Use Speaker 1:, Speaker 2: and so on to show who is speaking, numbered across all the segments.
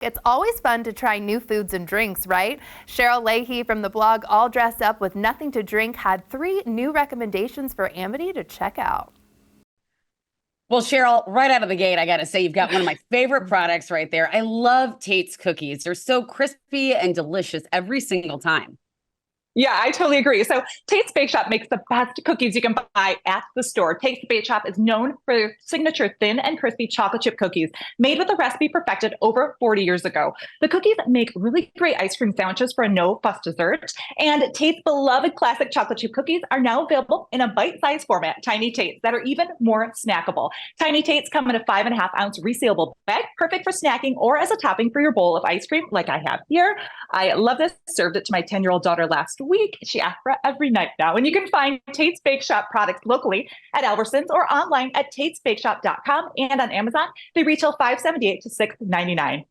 Speaker 1: It's always fun to try new foods and drinks, right? Cheryl Leahy from the blog All Dressed Up with Nothing to Drink had 3 new recommendations for Amity to check out.
Speaker 2: Well, Cheryl, right out of the gate, I got to say, you've got one of my favorite products right there. I love Tate's cookies. They're so crispy and delicious every single time.
Speaker 3: Yeah, I totally agree. So Tate's Bake Shop makes the best cookies you can buy at the store. Tate's Bake Shop is known for their signature thin and crispy chocolate chip cookies made with a recipe perfected over 40 years ago. The cookies make really great ice cream sandwiches for a no-fuss dessert. And Tate's beloved classic chocolate chip cookies are now available in a bite-sized format, Tiny Tates, that are even more snackable. Tiny Tates come in a 5.5-ounce resealable bag, perfect for snacking or as a topping for your bowl of ice cream like I have here. I love this. Served it to my 10-year-old daughter last week. She asks for it every night now. And you can find Tate's Bake Shop products locally at Albertsons or online at tatesbakeshop.com and on Amazon. They retail $5.78 to $6.99.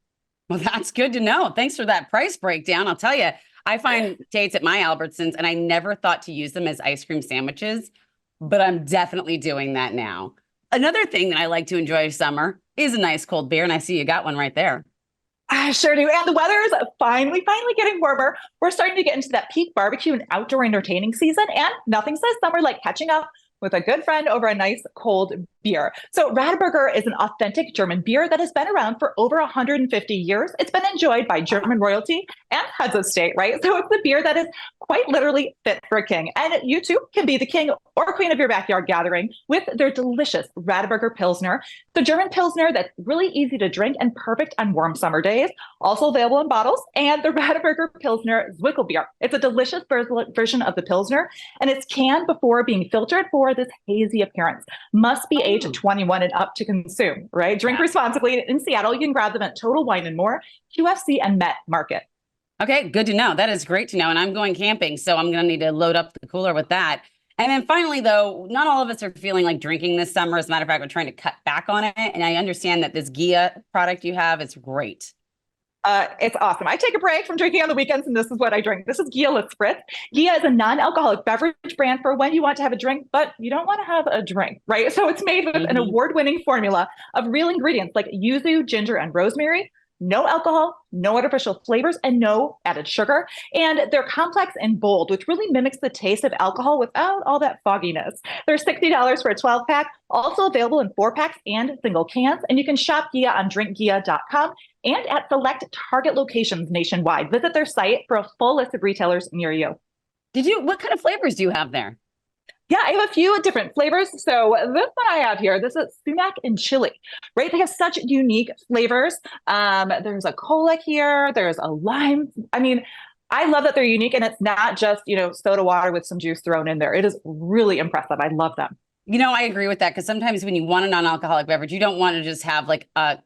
Speaker 2: Well, that's good to know. Thanks for that price breakdown. I'll tell you, I find Tate's at my Albertsons, and I never thought to use them as ice cream sandwiches, but I'm definitely doing that now. Another thing that I like to enjoy summer is a nice cold beer, and I see you got one right there.
Speaker 3: I sure do. And the weather is finally getting warmer. We're starting to get into that peak barbecue and outdoor entertaining season. And nothing says summer like catching up with a good friend over a nice cold beer. So Radeberger is an authentic German beer that has been around for over 150 years. It's been enjoyed by German royalty and heads of state, right? So it's a beer that is quite literally fit for a king. And you too can be the king or queen of your backyard gathering with their delicious Radeberger Pilsner. The German Pilsner that's really easy to drink and perfect on warm summer days. Also available in bottles. And the Radeberger Pilsner Zwickelbier. It's a delicious version of the Pilsner, and it's canned before being filtered for this hazy appearance. Must be aged 21 and up to consume, right? Drink responsibly. In Seattle, you can grab them at Total Wine and More, QFC, and Met Market.
Speaker 2: Okay, good to know. That is great to know. And I'm going camping, so I'm going to need to load up the cooler with that. And then finally, though, not all of us are feeling like drinking this summer. As a matter of fact, we're trying to cut back on it. And I understand that this Gia product you have is great.
Speaker 3: It's awesome. I take a break from drinking on the weekends, and this is what I drink. This is Gia Spritz. Gia is a non-alcoholic beverage brand for when you want to have a drink, but you don't want to have a drink, right? So it's made with an award-winning formula of real ingredients like yuzu, ginger, and rosemary. No alcohol, no artificial flavors, and no added sugar. And they're complex and bold, which really mimics the taste of alcohol without all that fogginess. They're $60 for a 12-pack, also available in 4-packs and single cans. And you can shop Gia on drinkgia.com and at select Target locations nationwide. Visit their site for a full list of retailers near you.
Speaker 2: What kind of flavors do you have there?
Speaker 3: Yeah, I have a few different flavors. So this one I have here, this is sumac and chili, right? They have such unique flavors. There's a cola here. There's a lime. I mean, I love that they're unique, and it's not just, soda water with some juice thrown in there. It is really impressive. I love them.
Speaker 2: I agree with that, because sometimes when you want a non-alcoholic beverage, you don't want to just have like a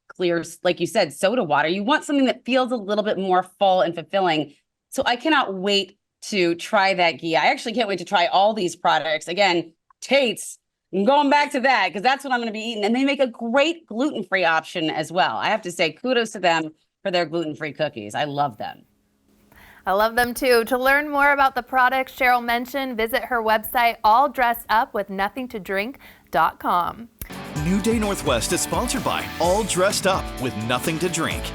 Speaker 2: clear, like you said, soda water. You want something that feels a little bit more full and fulfilling. So I cannot wait to try that Gia. I actually can't wait to try all these products. Again, Tate's, I'm going back to that because that's what I'm going to be eating. And they make a great gluten-free option as well. I have to say kudos to them for their gluten-free cookies. I love them.
Speaker 1: I love them too. To learn more about the products Cheryl mentioned, visit her website, alldressedupwithnothingtodrink.com.
Speaker 4: New Day Northwest is sponsored by All Dressed Up with Nothing to Drink.